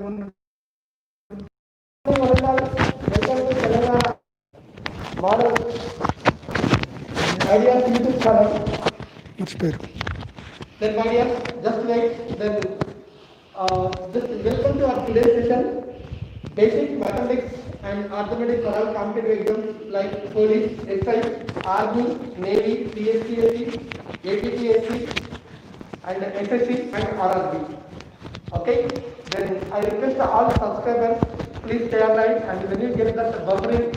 Welcome to Telangana Model Ideas YouTube channel. Then, my dear, just wait. Then, just welcome to our today's session. Basic mathematics and arithmetic for all competitive exams like police, SI, Army, Navy, PSC, APPSC, and SSC and RRB. Okay, then I request all subscribers, please stay online, and when you get that buffering,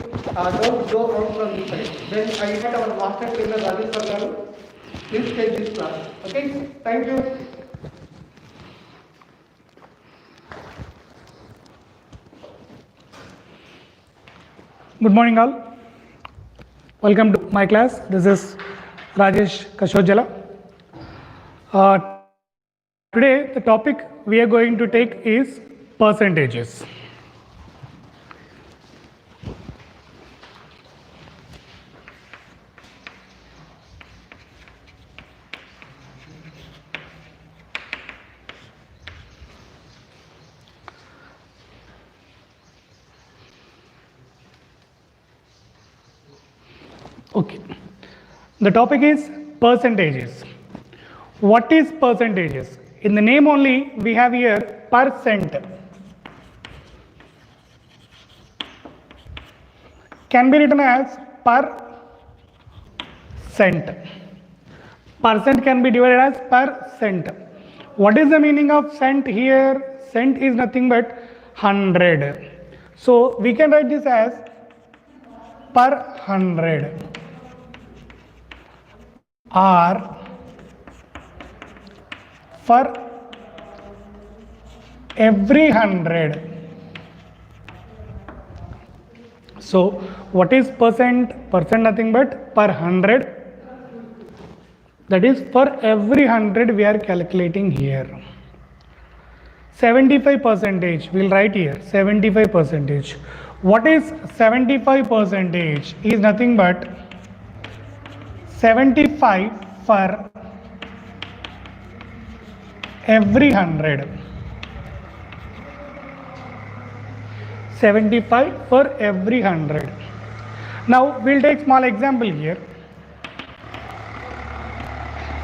don't go out from this side. Then I invite our master trainer Rajesh Garu. Please take this class. Okay, thank you. Good morning all. Welcome to my class. This is Rajesh Kashojala. Today the topic we are going to take is percentages. Okay, the topic is percentages. What is percentages? In the name only we have here percent. Can be written as per cent. Percent can be divided as per cent. What is the meaning of cent here? Cent is nothing but 100. So we can write this as per 100 or for every 100. So what is percent? Percent nothing but per 100. That is for every 100 we are calculating here. 75 percentage, we'll write here 75 percentage. What is 75 percentage? Is nothing but 75 for every 100. 75 for every 100. Now we'll take small example here.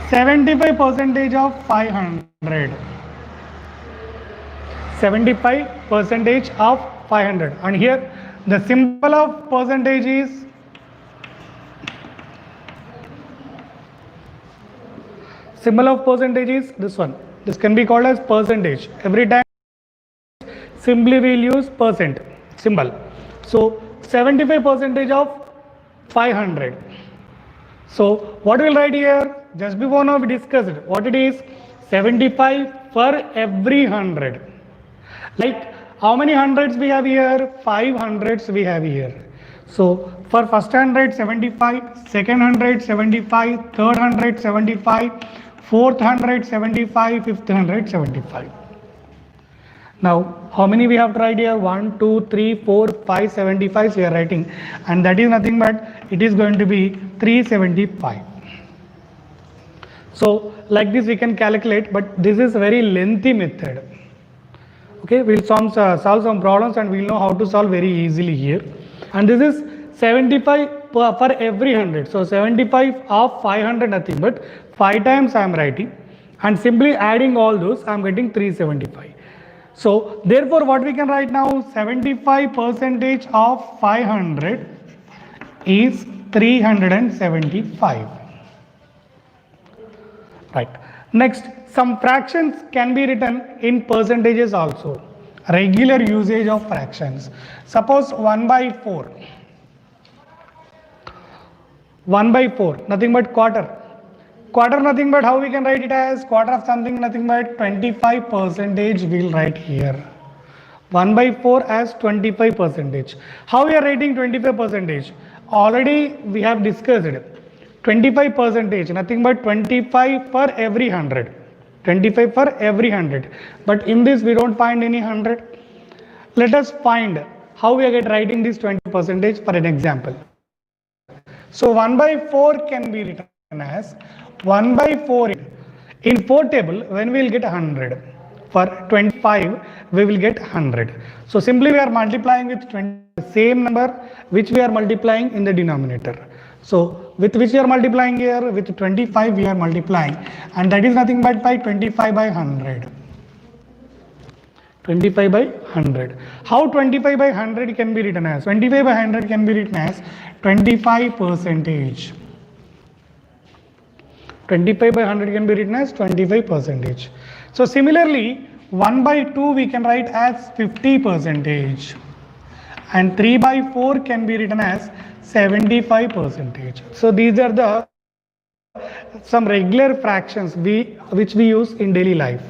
75 percentage of 500. 75 percentage of 500, and here the symbol of percentage is this one. This can be called as percentage. Every time simply we'll use percent symbol. So 75 percentage of 500. So what we'll write here? Just before now we discussed what it is. 75 for every 100. Like how many hundreds we have here? 5 hundreds we have here. So for first 100 75, second 100 75, third 100 75, fourth 100 75, fifth 100 75. Now how many we have tried here? 1, 2, 3, 4, 5, 75 we are writing, and that is nothing but it is going to be 375. So like this we can calculate, but this is a very lengthy method. Okay, we'll solve some problems and we'll know how to solve very easily here. And this is 75 for every 100. So 75 of 500 nothing but 5 times I am writing, and simply adding all those I am getting 375. So therefore what we can write now? 75 percentage of 500 is 375. Right. Next, some fractions can be written in percentages also. Regular usage of fractions. Suppose 1 by 4. 1 by 4, nothing but quarter. Quarter nothing but how we can write it as? Quarter of something nothing but 25 percentage we'll write here. 1 by 4 as 25 percentage. How we are writing 25 percentage? Already we have discussed it. 25 percentage, nothing but 25 for every 100. 25 for every 100. But in this we don't find any 100. Let us find how we are writing this 20 percentage for an example. So 1 by 4 can be written as 1 by 4 in 4 table when we will get 100. For 25, we will get 100. So simply we are multiplying with 20, the same number which we are multiplying in the denominator. So with which we are multiplying here? With 25 we are multiplying, and that is nothing but by 25 by 100. 25 by 100. How 25 by 100 can be written as? 25 by 100 can be written as 25 percentage. 25 by 100 can be written as 25 percentage. So similarly, 1 by 2 we can write as 50 percentage, and 3 by 4 can be written as 75 percentage. So these are the some regular fractions which we use in daily life.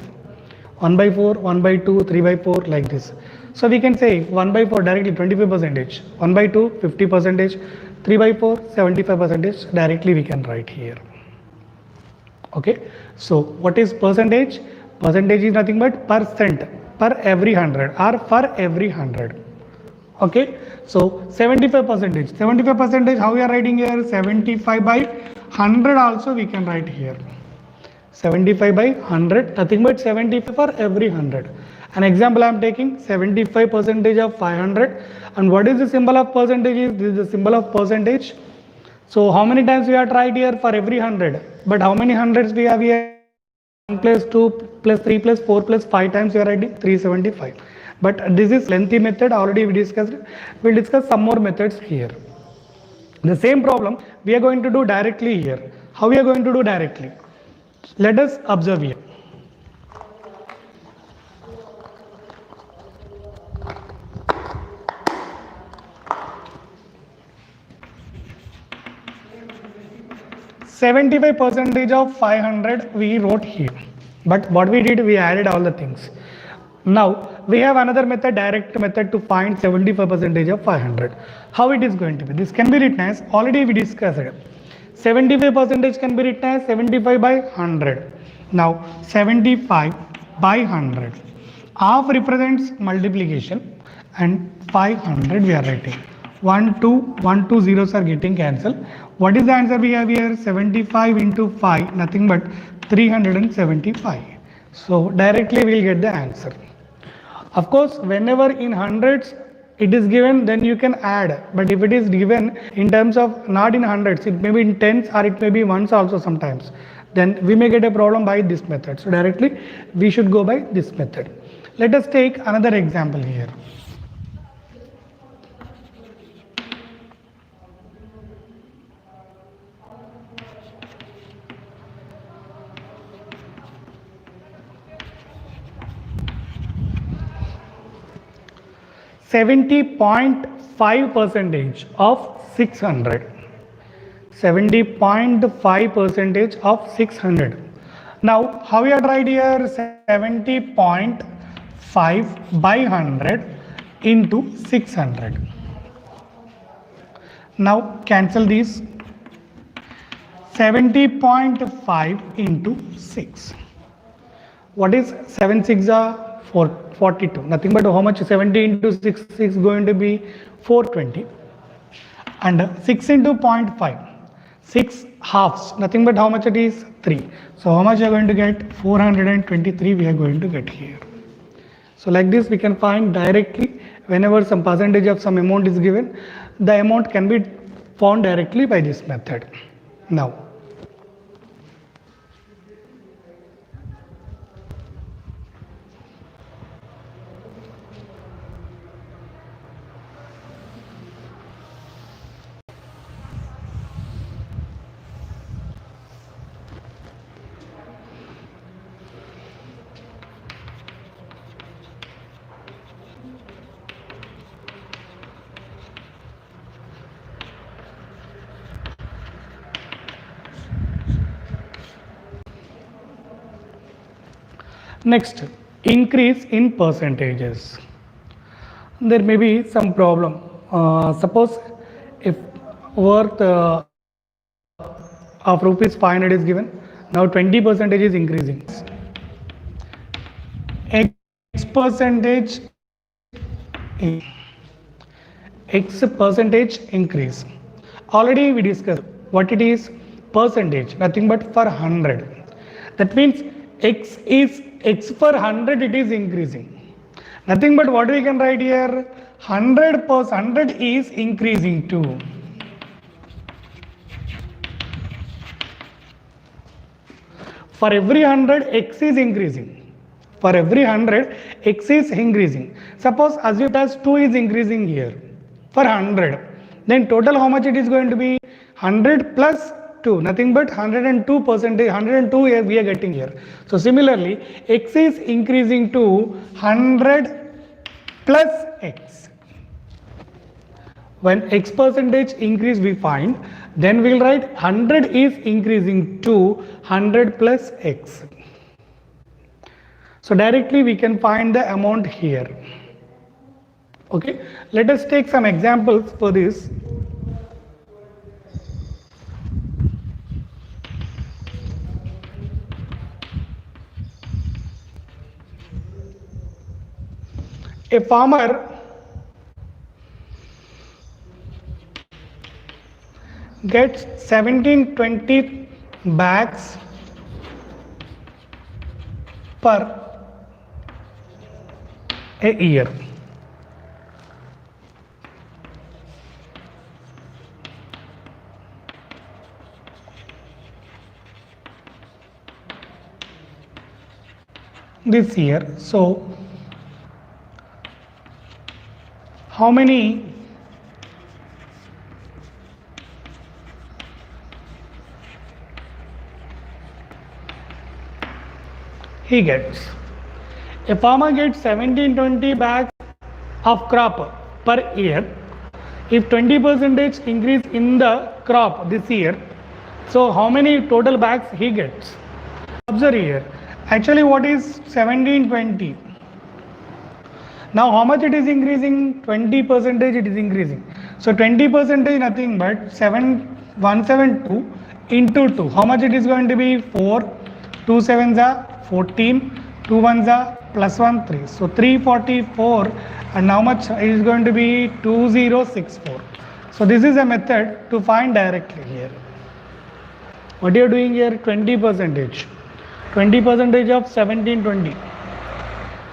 1 by 4, 1 by 2, 3 by 4, like this. So we can say 1 by 4 directly 25 percentage, 1 by 2 50 percentage, 3 by 4 75 percentage, directly we can write here. Okay, so what is percentage? Percentage is nothing but percent per every 100 or for every 100. Okay, so 75 percentage. 75 percentage, how we are writing here? 75 by 100 also we can write here. 75 by 100, nothing but 75 for every 100. An example I am taking, 75 percentage of 500. And what is the symbol of percentage? This is the symbol of percentage. So how many times we are tried here? For every 100. But how many hundreds we have here? 1 plus 2 plus 3 plus 4 plus 5 times we are writing 375. But this is lengthy method, already we discussed. We'll discuss some more methods here. The same problem we are going to do directly here. How we are going to do directly? Let us observe here. "75 percentage of 500 we wrote here, but what we did, we added all the things. Now we have another method, direct method, to find 75 percentage of 500. How it is going to be? This can be written as, already we discussed it. 75 percentage can be written as 75 by 100. Now 75 by 100. Half represents multiplication and 500 we are writing. 1 2 zeros are getting cancelled. What is the answer we have here? 75 into 5, nothing but 375. So directly we will get the answer. Of course, whenever in hundreds it is given, then you can add. But if it is given in terms of not in hundreds, it may be in tens or it may be ones also sometimes, then we may get a problem by this method. So directly we should go by this method. Let us take another example here. "70.5 percentage of 600. 70.5 percentage of 600. Now, how we are right here? 70.5 by 100 into 600. Now, cancel these. 70.5 into 6. What is 7 6 are? 42. Nothing but how much? 70 into 6 is going to be 420. And 6 into 0.5. 6 halves. Nothing but how much it is? 3. So how much you are going to get? 423 we are going to get here. So like this we can find directly whenever some percentage of some amount is given, the amount can be found directly by this method. Now, next, increase in percentages. There may be some problem. Suppose if worth of rupees 500 is given, now 20% is increasing. X percentage increase. Already we discussed what it is. Percentage, nothing but for 100. That means X is x per 100 it is increasing. Nothing but what we can write here, 100 per 100 is increasing too. For every 100 x is increasing. For every 100 x is increasing. Suppose assume as 2 is increasing here for 100. Then total how much it is going to be? 100 plus 2, nothing but 102%, 102 we are getting here. So similarly, x is increasing to 100 plus x. When x percentage increase we find, then we will write 100 is increasing to 100 plus x. So directly we can find the amount here. Okay, let us take some examples for this. A farmer gets 17-20 bags per a year. This year, so how many he gets? A farmer gets 17-20 bags of crop per year. If 20% increase in the crop this year, so how many total bags he gets? Observe here. Actually, what is 17-20? Now, how much it is increasing? 20% it is increasing. So, 20% nothing but 172 into 2. How much it is going to be? 4. 2 7s are 14. 2 1s are plus 1 3. So, 344. And how much it is going to be? 2064. So, this is a method to find directly here. What you are doing here? 20%. 20% of 1720.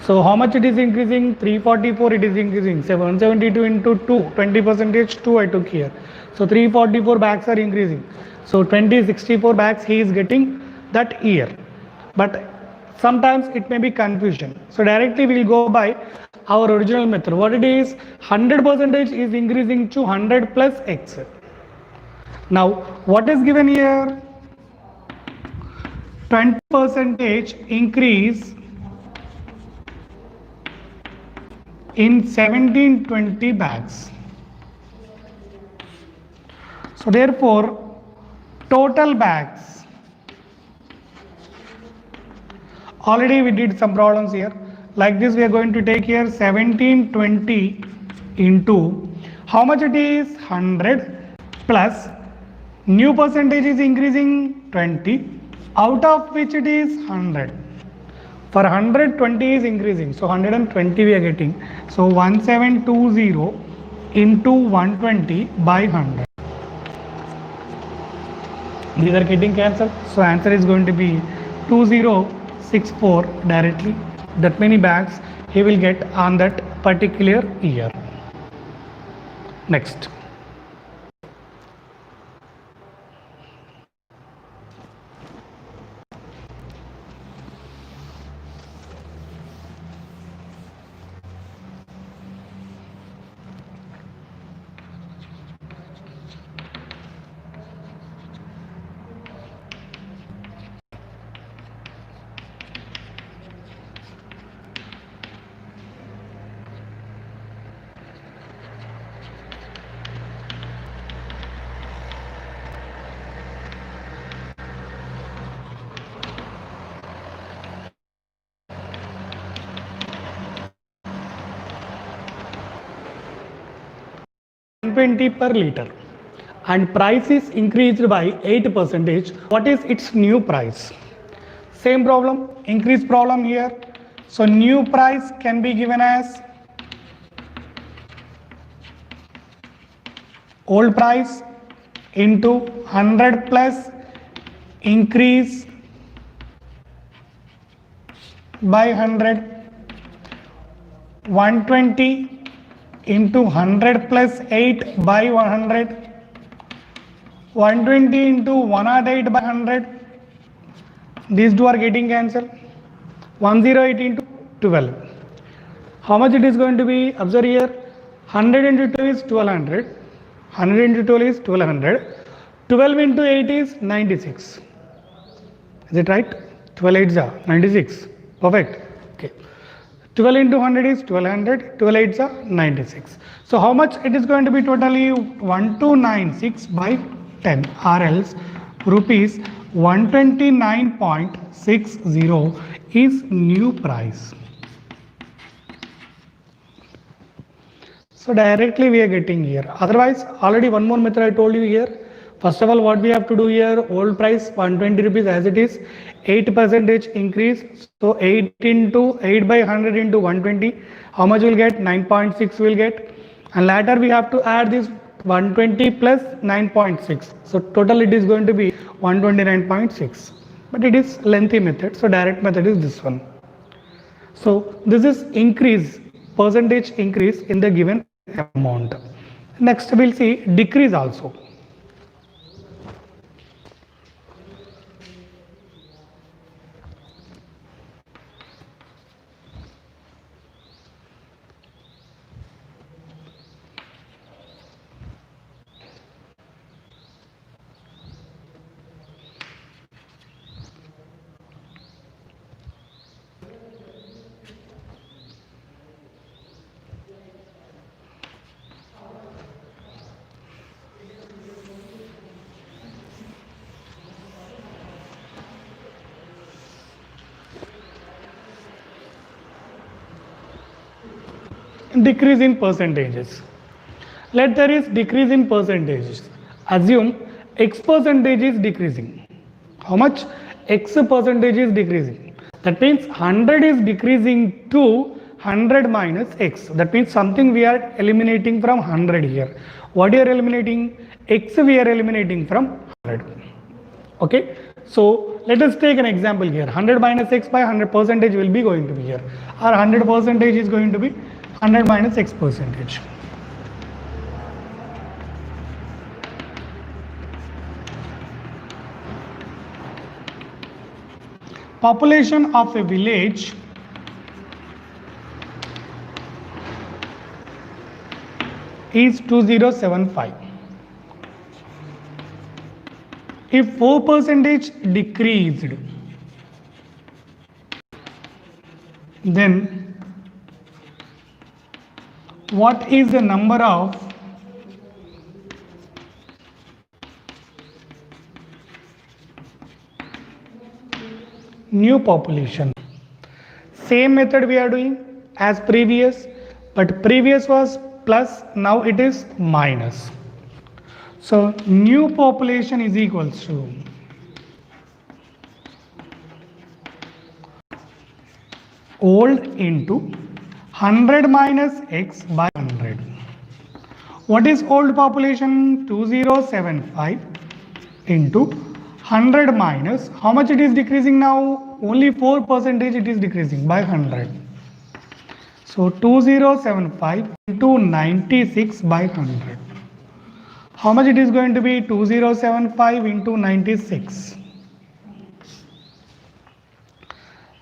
So how much it is increasing? 344 it is increasing. 772 into 2, 20% 2 I took here. So 344 bags are increasing. So 2064 bags he is getting that year. But sometimes it may be confusion. So directly we will go by our original method. What it is? 100% is increasing to 100 plus x. Now what is given here? 20% increase in 1720 bags. So therefore, total bags. Already we did some problems here. Like this, we are going to take here 1720 into how much it is? 100 plus new percentage is increasing 20. Out of which it is 100. For 100, 20 is increasing. So 120 we are getting. So 1720 into 120 by 100. These are getting cancelled. So answer is going to be 2064 directly. That many bags he will get on that particular year. Next. per liter and price is increased by 8%. What is its new price? Same problem, increase problem here. So new price can be given as old price into 100 plus increase by 100, 120 into 100 plus 8 by 100, 120 into 108 by 100. These two are getting cancelled. 108 into 12. How much it is going to be? Observe here. 100 into 2 is 1200. 100 into 12 is 1200. 12 into 8 is 96. Is it right? 12 8s are 96. Perfect. Okay. 12 into 100 is 1200. 12 8s are 96. So how much it is going to be totally? 1296 by 10, or else rupees 129.60 is new price. So directly we are getting here. Otherwise, already one more method I told you here. First of all, what we have to do here, old price 120 rupees as it is, 8% increase. So 8 into 8 by 100 into 120, how much will get? 9.6 will get. And later we have to add this 120 plus 9.6. So total it is going to be 129.6. But it is lengthy method. So direct method is this one. So this is increase, percentage increase in the given amount. Next we'll see decrease also. Decrease in percentages. Let there is decrease in percentages. Assume X percentage is decreasing. How much? X percentage is decreasing. That means 100 is decreasing to 100 minus X. That means something we are eliminating from 100 here. What you are eliminating? X we are eliminating from 100. Okay. So let us take an example here. 100 minus X by 100 percentage will be going to be here. Our 100 percentage is going to be 100 minus X percentage. Population of a village is 2075. If 4% decreased, then what is the number of new population? Same method we are doing as previous, but previous was plus, now it is minus. So new population is equals to old into 100 minus X by 100. What is old population? 2075 into 100 minus, how much it is decreasing now? Only 4% it is decreasing by 100. So 2075 into 96 by 100. How much it is going to be? 2075 into 96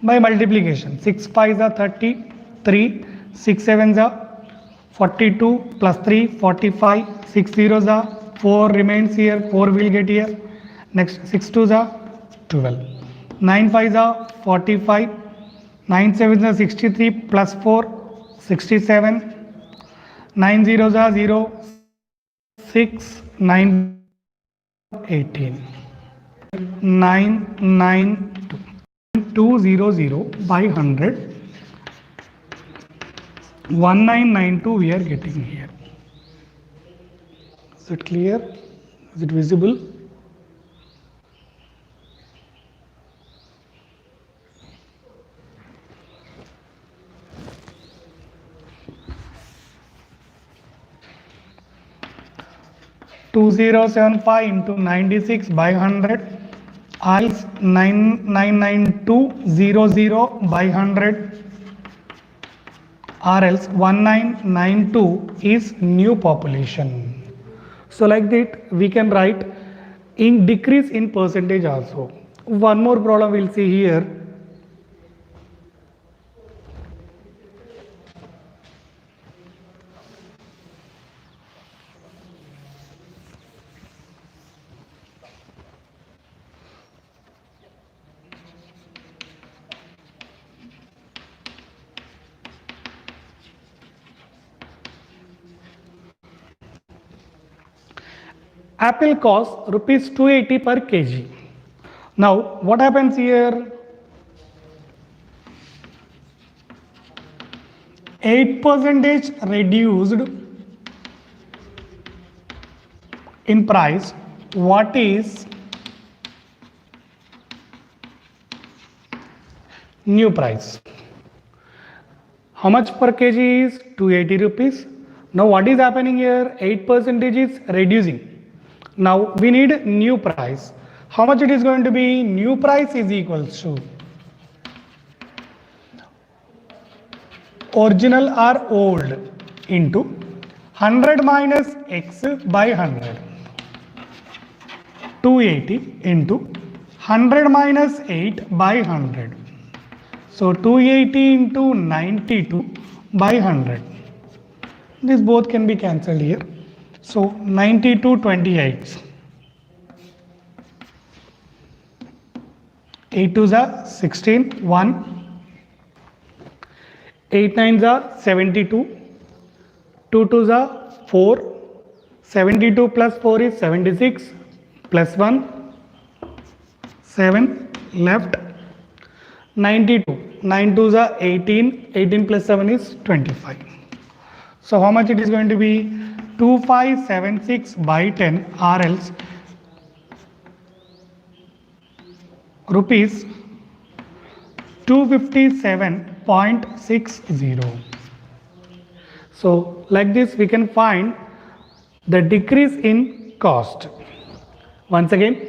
by multiplication. 6 5s are 33, 6 7s are 42, plus 3 45, 6 zeros are 4 remains here, 4 will get here. Next 6 2s are 12, 9 5s are 45, 9 7s are 63, plus 4 67, 9 zeros are 0, 6 9 18, 9 9 200 by 100, 1992 we are getting here. Is it clear? Is it visible? (2075 into 96 by 100), is 999200 by 100, or else 1992 is new population. So like that we can write in decrease in percentage also. One more problem we'll see here. Apple costs rupees 280 per kg. Now what happens here? 8% reduced in price. What is new price? How much per kg is 280 rupees. Now what is happening here? 8% is reducing. Now we need new price. How much it is going to be? New price is equals to original or old into 100 minus x by 100. 280 into 100 minus 8 by 100. So 280 into 92 by 100. These both can be cancelled here. So 92 28. 8 2s are 16, 1. 8 9s are 72. 2 2s are 4. 72 plus 4 is 76. Plus 1. 7 left. 92. 9 2s are 18. 18 plus 7 is 25. So how much it is going to be? 2576 by 10, or else rupees 257.60. So like this we can find the decrease in cost. Once again,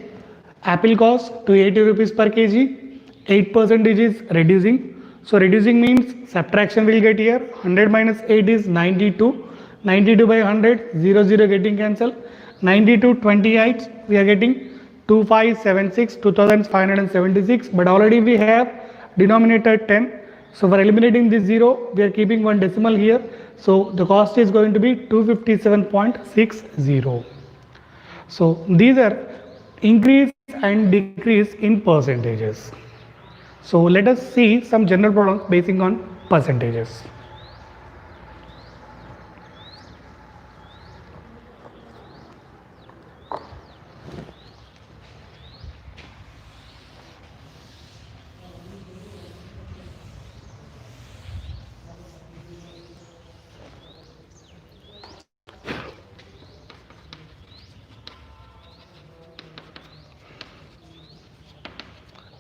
apple cost 280 rupees per kg, 8% is reducing. So reducing means subtraction will get here. 100 minus 8 is 92. 92 by 100, 0 0 getting cancelled. 92 28 we are getting 2576, 2576, but already we have denominator 10. So for eliminating this 0 we are keeping one decimal here. So the cost is going to be 257.60. So these are increase and decrease in percentages. So let us see some general problems basing on percentages.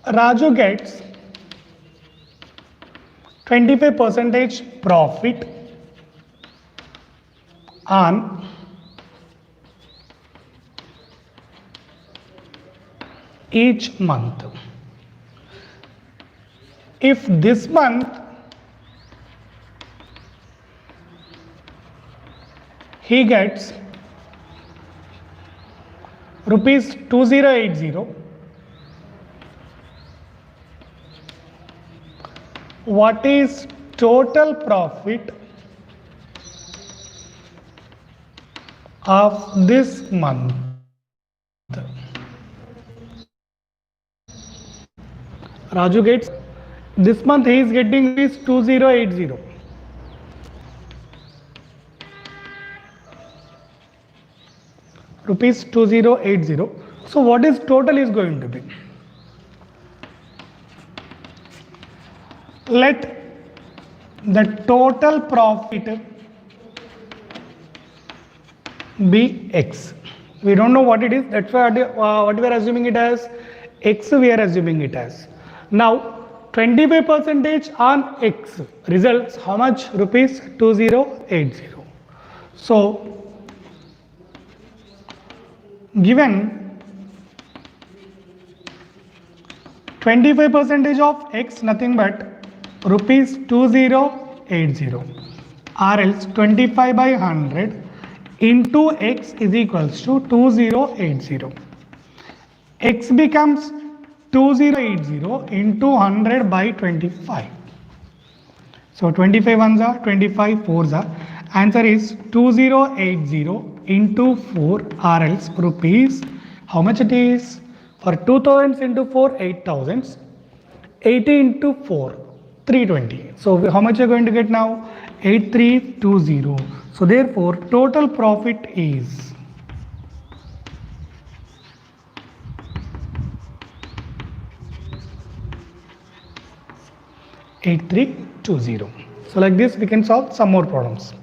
Raju gets 25% profit on each month. If this month he gets rupees 2080, what is total profit of this month? Raju gets, this month he is getting this 2080. Rupees 2080. So what is total is going to be? Let the total profit be X. We don't know what it is, that's why what we are assuming it as X we are assuming it as. Now 25% on X results how much? Rupees 2080. So given 25 percentage of x, nothing but rupees 2080, or else 25 by 100 into x is equals to 2080. X becomes 2080 into 100 by 25. So 25 ones are 25 fours are. Answer is 2080 into 4, or else rupees, how much it is? For 2000s into 4, 8000s. 80 into 4, 320. So how much you're going to get now? 8320. So therefore total profit is 8320. So like this we can solve some more problems.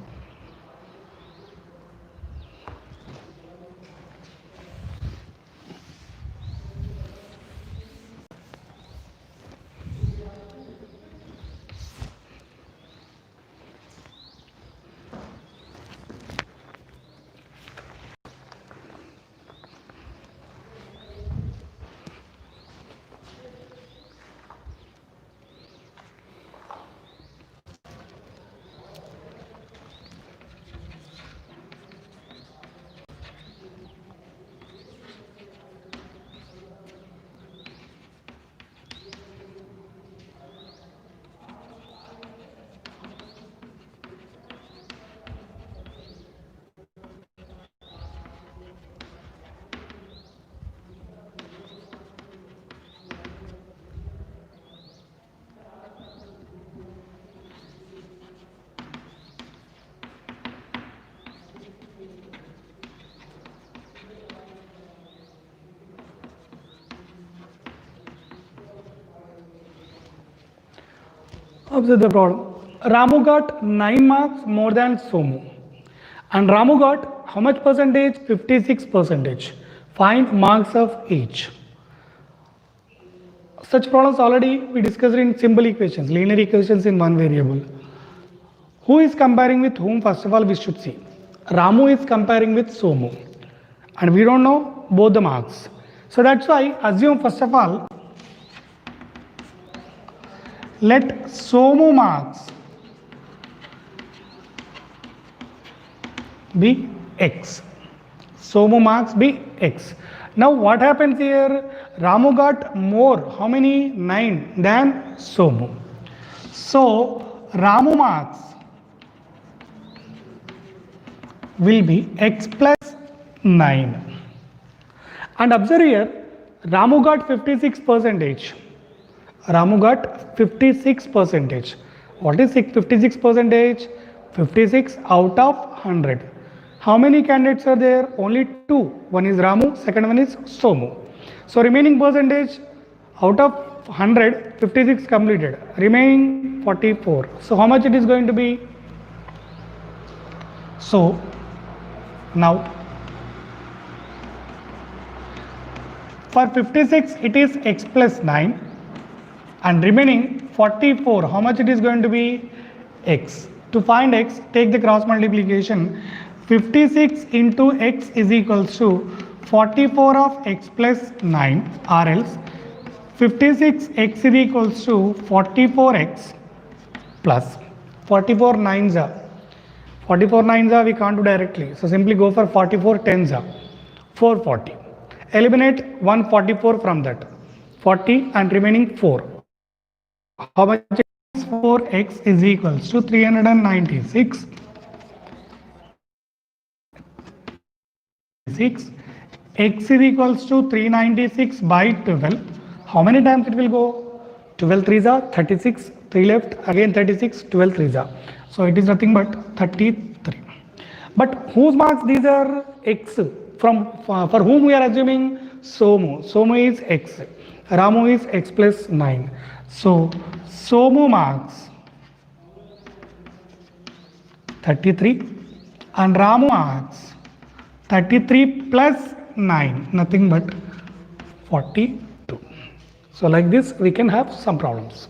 Observe the problem. Ramu got 9 marks more than Somu. And Ramu got how much percentage? 56 percentage. Find marks of each. Such problems already we discussed in simple equations, linear equations in one variable. Who is comparing with whom? First of all we should see. Ramu is comparing with Somu. And we don't know both the marks. So that's why assume first of all, let Somu marks be x. Somu marks be x. Now what happens here? Ramu got more, how many? 9 than Somu. So Ramu marks will be x plus 9. And observe here, Ramu got 56 percentage. Ramu got 56 percentage. What is 56 percentage? 56 out of 100. How many candidates are there? Only 2. One is Ramu, second one is Somu. So remaining percentage out of 100, 56 completed. Remaining 44. So how much it is going to be? So now for 56 it is x plus 9. And remaining 44, how much it is going to be? X. To find x, take the cross multiplication. 56 into x is equals to 44 of x plus 9, or else 56x is equals to 44x plus 44 9s are. 44 9s are we can't do directly. So simply go for 44 10s are. 440. Eliminate 144 from that. 40 and remaining 4. How much is 4x is equals to 396. 6. X is equals to 396 by 12. How many times it will go? 12 3s are 36. 3 left. Again 36. 12 3s are. So it is nothing but 33. But whose marks these are? X. For whom we are assuming? Somu. Somu is x. Ramu is x plus 9. So Somu marks 33 and Ramu marks 33 plus 9, nothing but 42. So like this we can have some problems.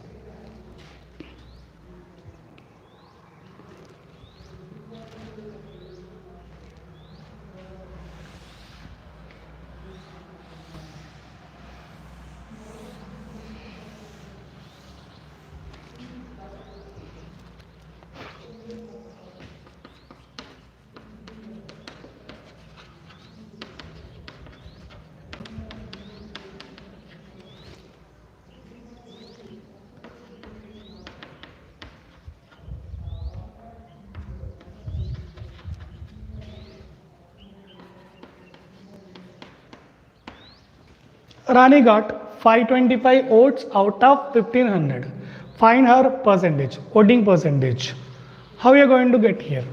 Rani got 525 votes out of 1500. Find her percentage, voting percentage. How are you going to get here?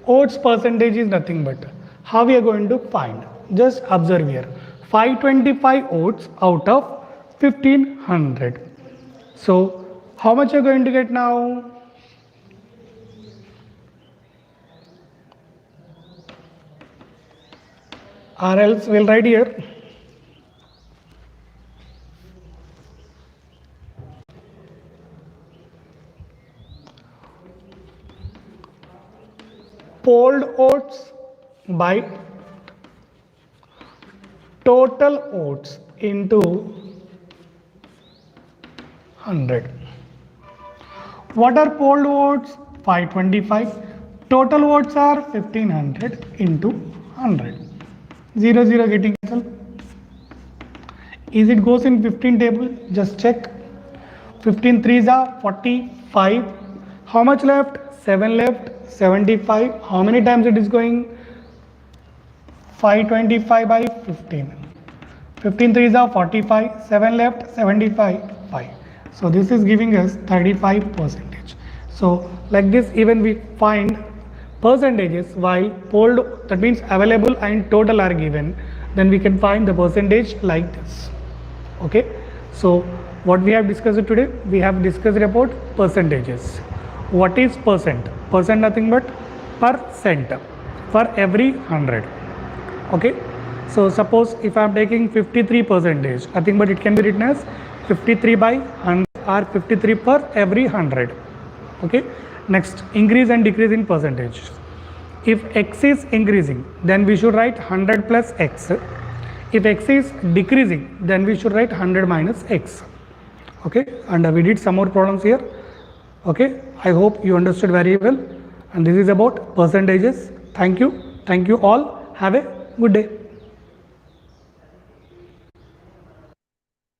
Votes percentage is nothing but how we are going to find. Just observe here. 525 votes out of 1500. So how much are you going to get now? Or else we'll write here. Polled votes by total votes into 100. What are polled votes? 525. Total votes are 1500 into 100. 0, 0 getting cancelled. Is it goes in 15 table? Just check. 15 3s are 45. How much left? 7 left. 75. How many times it is going? 525 by 15. 15 3s are 45. 7 left. 75. 5. So this is giving us 35%. So like this, even we find percentages while polled, that means available and total are given, then we can find the percentage like this. Okay, so what we have discussed today, we have discussed about percentages. What is percent? Percent nothing but percent for every 100. Okay, so suppose if I am taking 53%, nothing but it can be written as 53 by 100 or 53 per every 100. Okay, next, increase and decrease in percentage. If x is increasing, then we should write 100 plus x. If x is decreasing, then we should write 100 minus x. Okay, and we did some more problems here. Okay, I hope you understood very well, and this is about percentages. Thank you all. Have a good day.